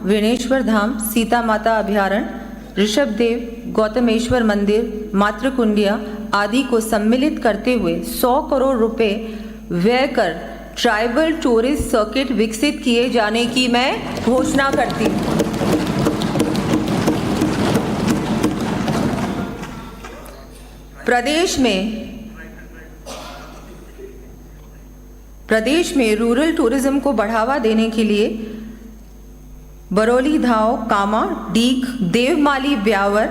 वेणेश्वर धाम, सीता माता अभयारण्य, ऋषभदेव, गौतमेश्वर मंदिर, मातृकुंडिया आदि को सम्मिलित करते हुए 100 करोड़ रुपए व्यय कर ट्राइबल टूरिस्ट सर्किट विकसित किए जाने की मैं घोषणा करती हूँ। प्रदेश में रूरल टूरिज्म को बढ़ावा देने के लिए बरौली धाव, कामा, डीग, देवमाली, ब्यावर,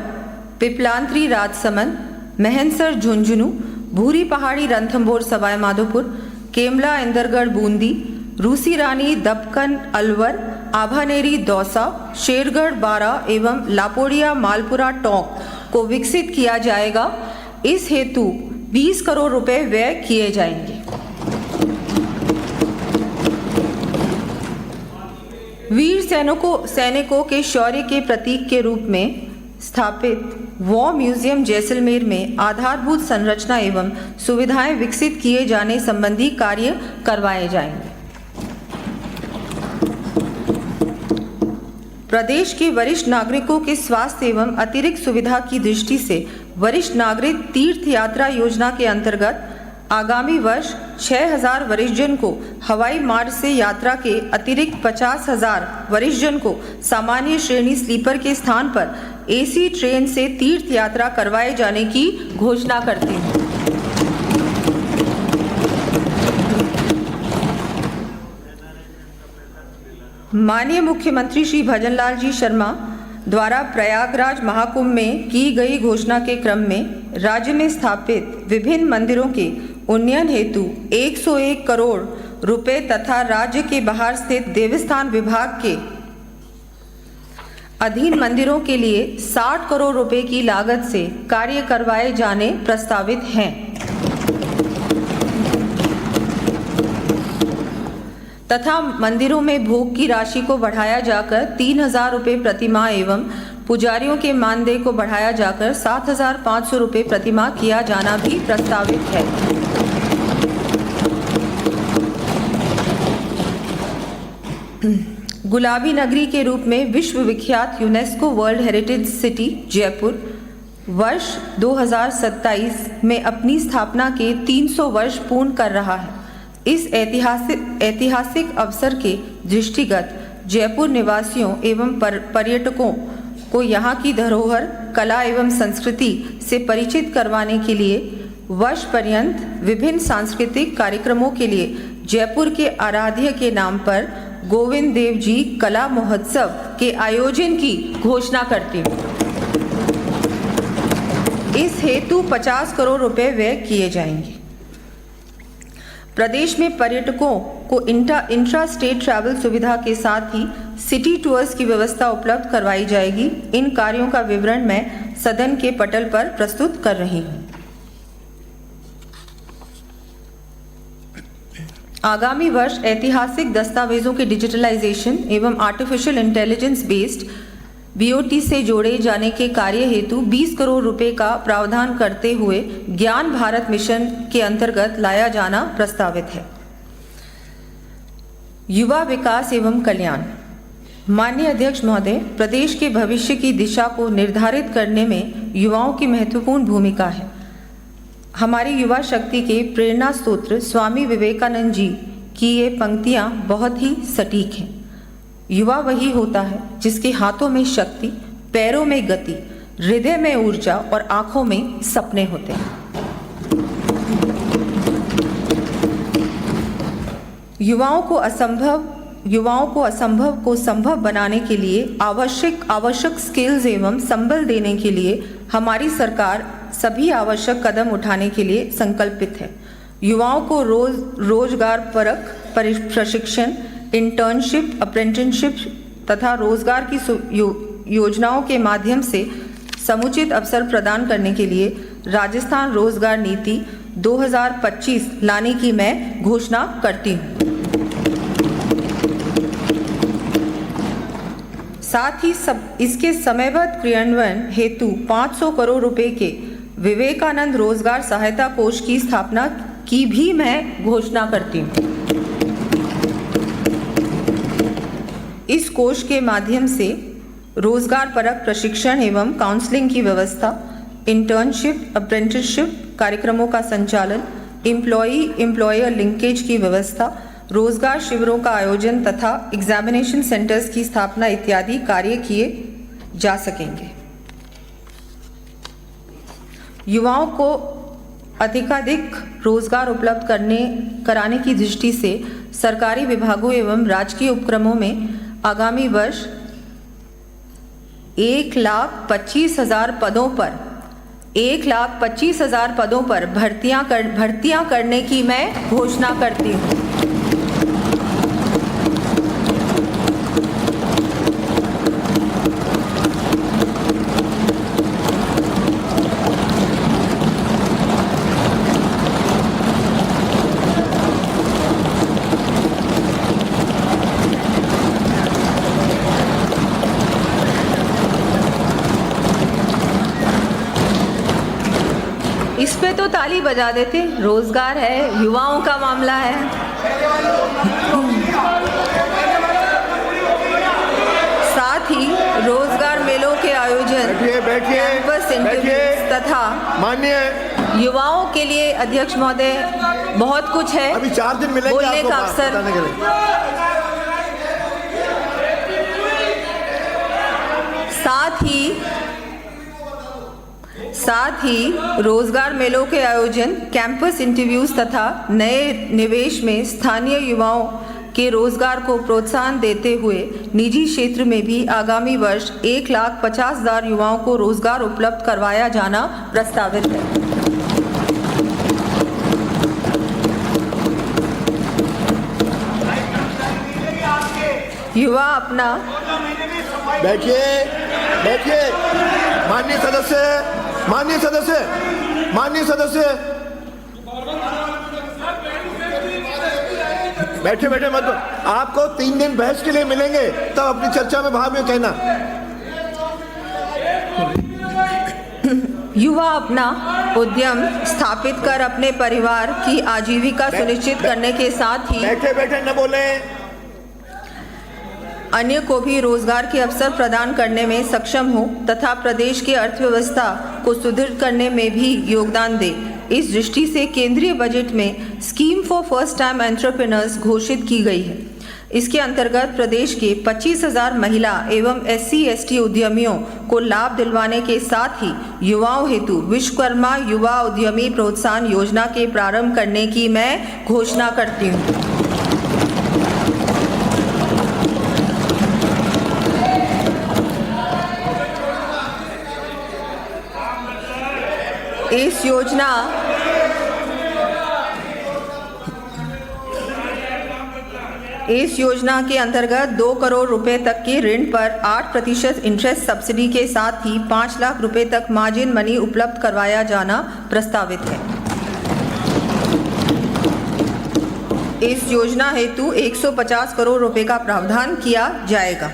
पिपलांत्री, राजसमंद, महनसर, झुंझुनू, भूरी पहाड़ी, रणथंभौर, सवाई माधोपुर, केमला, इंदरगढ़, बूंदी, रूसी रानी, दबकन, अलवर, आभानेरी, दौसा, शेरगढ़, बारा एवं लापोड़िया, मालपुरा, टोंक को विकसित किया जाएगा। इस हेतु 20 करोड़ रुपए व्यय किए जाएंगे। वीर सैनिकों के शौर्य के प्रतीक के रूप में स्थापित वॉर म्यूजियम जैसलमेर में आधारभूत संरचना एवं सुविधाएं विकसित किए जाने संबंधी कार्य करवाए जाएंगे। प्रदेश के वरिष्ठ नागरिकों के स्वास्थ्य एवं अतिरिक्त सुविधा की दृष्टि से वरिष्ठ नागरिक तीर्थ यात्रा योजना के अंतर्गत आगामी वर्ष 6,000 वरिष्ठजन को हवाई मार्ग से यात्रा के अतिरिक्त 50,000 वरिष्ठजन को सामान्य श्रेणी स्लीपर के स्थान पर एसी ट्रेन से तीर्थ यात्रा करवाए जाने की घोषणा करती हूँ। माननीय मुख्यमंत्री श्री भजनलाल जी शर्मा द्वारा प्रयागराज महाकुंभ में की गई घोषणा के क्रम में राज्य में स्थापित विभिन्न मंदिरों के उन्नयन हेतु 101 करोड़ रुपए तथा राज्य के बाहर स्थित देवस्थान विभाग के अधीन मंदिरों के लिए 60 करोड़ रुपए की लागत से कार्य करवाए जाने प्रस्तावित हैं तथा मंदिरों में भोग की राशि को बढ़ाया जाकर 3,000 रुपये प्रतिमाह एवं पुजारियों के मानदेय को बढ़ाया जाकर 7,500 रुपये प्रतिमाह किया जाना भी प्रस्तावित है। गुलाबी नगरी के रूप में विश्व विख्यात UNESCO world heritage city Jaipur वर्ष 2027 में अपनी स्थापना के 300 वर्ष पूर्ण कर रहा है। इस ऐतिहासिक अवसर के दृष्टिगत जयपुर निवासियों एवं पर्यटकों को यहाँ की धरोहर, कला एवं संस्कृति से परिचित करवाने के लिए वर्ष पर्यंत विभिन्न सांस्कृतिक कार्यक्रमों के लिए जयपुर के आराध्य के नाम पर गोविंद देव जी कला महोत्सव के आयोजन की घोषणा करती हूँ। इस हेतु 50 करोड़ रुपए व्यय किए जाएंगे। प्रदेश में पर्यटकों को इंट्रा स्टेट ट्रैवल सुविधा के साथ ही सिटी टूर्स की व्यवस्था उपलब्ध करवाई जाएगी। इन कार्यों का विवरण मैं सदन के पटल पर प्रस्तुत कर रही हूँ। आगामी वर्ष ऐतिहासिक दस्तावेजों के डिजिटलाइजेशन एवं आर्टिफिशियल इंटेलिजेंस बेस्ड बीओटी से जोड़े जाने के कार्य हेतु 20 करोड़ रुपए का प्रावधान करते हुए ज्ञान भारत मिशन के अंतर्गत लाया जाना प्रस्तावित है। युवा विकास एवं कल्याण। माननीय अध्यक्ष महोदय, प्रदेश के भविष्य की दिशा को निर्धारित करने में युवाओं की महत्वपूर्ण भूमिका है। हमारी युवा शक्ति के प्रेरणा स्रोत स्वामी विवेकानंद जी की ये पंक्तियाँ बहुत ही सटीक हैं। युवा वही होता है जिसके हाथों में शक्ति, पैरों में गति, हृदय में ऊर्जा और आंखों में सपने होते हैं। युवाओं को असंभव को संभव बनाने के लिए आवश्यक स्किल्स एवं संबल देने के लिए हमारी सरकार सभी आवश्यक कदम उठाने के लिए संकल्पित है। युवाओं को रोजगार परक प्रशिक्षण, इंटर्नशिप, अप्रेंटिसशिप तथा रोजगार की योजनाओं के माध्यम से समुचित अवसर प्रदान करने के लिए राजस्थान रोजगार नीति 2025 लाने की मैं घोषणा करती हूँ। साथ ही इसके समयबद्ध क्रियान्वयन हेतु 500 करोड़ रुपए के विवेकानंद रोजगार सहायता कोष की स्थापना की भी मैं घोषणा करती हूँ। इस कोष के माध्यम से रोजगार परक प्रशिक्षण एवं काउंसलिंग की व्यवस्था, इंटर्नशिप, अप्रेंटिसशिप कार्यक्रमों का संचालन, एम्प्लॉयर लिंकेज की व्यवस्था, रोजगार शिविरों का आयोजन तथा एग्जामिनेशन सेंटर्स की स्थापना इत्यादि कार्य किए जा सकेंगे। युवाओं को अधिकाधिक रोजगार उपलब्ध कराने की दृष्टि से सरकारी विभागों एवं राजकीय उपक्रमों में आगामी वर्ष 1,25,000 पदों पर भर्तियां करने की मैं घोषणा करती हूँ। इस पे तो ताली बजा देते, रोजगार है, युवाओं का मामला है। साथ ही रोजगार मेलों के आयोजन, कैंपस इंटरव्यूज तथा माननीय युवाओं के लिए अध्यक्ष महोदय बहुत कुछ है, अभी 4 दिन मिलेंगे बोलने आपको का अवसर। बताने के लिए। साथ ही रोजगार मेलों के आयोजन, कैंपस इंटरव्यूज तथा नए निवेश में स्थानीय युवाओं के रोजगार को प्रोत्साहन देते हुए निजी क्षेत्र में भी आगामी वर्ष 1,50,000 युवाओं को रोजगार उपलब्ध करवाया जाना प्रस्तावित है। युवा अपना बैठिए माननीय सदस्य बैठे मत। आपको 3 दिन बहस के लिए मिलेंगे, तब अपनी चर्चा में भाग में कहना। युवा अपना उद्यम स्थापित कर अपने परिवार की आजीविका सुनिश्चित करने के साथ ही बैठे न बोले, अन्य को भी रोजगार के अवसर प्रदान करने में सक्षम हो तथा प्रदेश की अर्थव्यवस्था को सुदृढ़ करने में भी योगदान दे। इस दृष्टि से केंद्रीय बजट में scheme for first time entrepreneurs घोषित की गई है। इसके अंतर्गत प्रदेश के 25,000 महिला एवं SC/ST उद्यमियों को लाभ दिलवाने के साथ ही युवाओं हेतु विश्वकर्मा युवा उद्यमी प्रोत्साहन योजना के प्रारंभ करने की मैं घोषणा करती हूँ। इस योजना के अंतर्गत 2 करोड़ रुपए तक के ऋण पर 8% इंटरेस्ट सब्सिडी के साथ ही 5 लाख रुपए तक मार्जिन मनी उपलब्ध करवाया जाना प्रस्तावित है। इस योजना हेतु 150 करोड़ रुपए का प्रावधान किया जाएगा।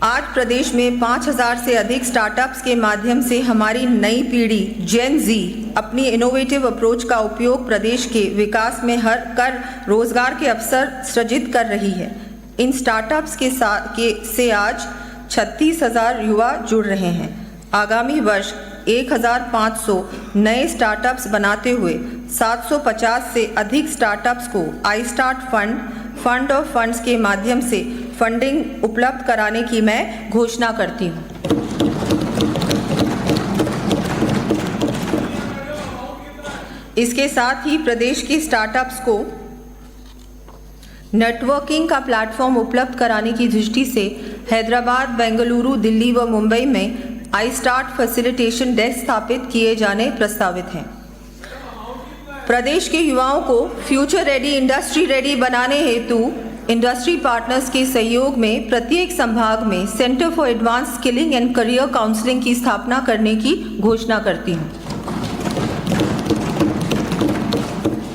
आज प्रदेश में 5,000 से अधिक स्टार्टअप्स के माध्यम से हमारी नई पीढ़ी जेन जी अपनी इनोवेटिव अप्रोच का उपयोग प्रदेश के विकास में कर रोजगार के अवसर सृजित कर रही है। इन स्टार्टअप्स से आज 36,000 युवा जुड़ रहे हैं। आगामी वर्ष 1,500 नए स्टार्टअप्स बनाते हुए 750 से अधिक स्टार्टअप्स को I start fund of funds के माध्यम से फंडिंग उपलब्ध कराने की मैं घोषणा करती हूँ। इसके साथ ही प्रदेश के स्टार्टअप्स को नेटवर्किंग का प्लेटफॉर्म उपलब्ध कराने की दृष्टि से हैदराबाद, बेंगलुरु, दिल्ली व मुंबई में आई स्टार्ट फैसिलिटेशन डेस्क स्थापित किए जाने प्रस्तावित हैं। प्रदेश के युवाओं को फ्यूचर रेडी, इंडस्ट्री रेडी बनाने हेतु इंडस्ट्री पार्टनर्स के सहयोग में प्रत्येक संभाग में centre for advance skilling and career counselling की स्थापना करने की घोषणा करती हूँ।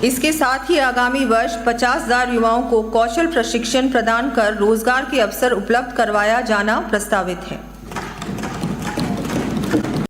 इसके साथ ही आगामी वर्ष 50,000 युवाओं को कौशल प्रशिक्षण प्रदान कर रोजगार के अवसर उपलब्ध करवाया जाना प्रस्तावित है।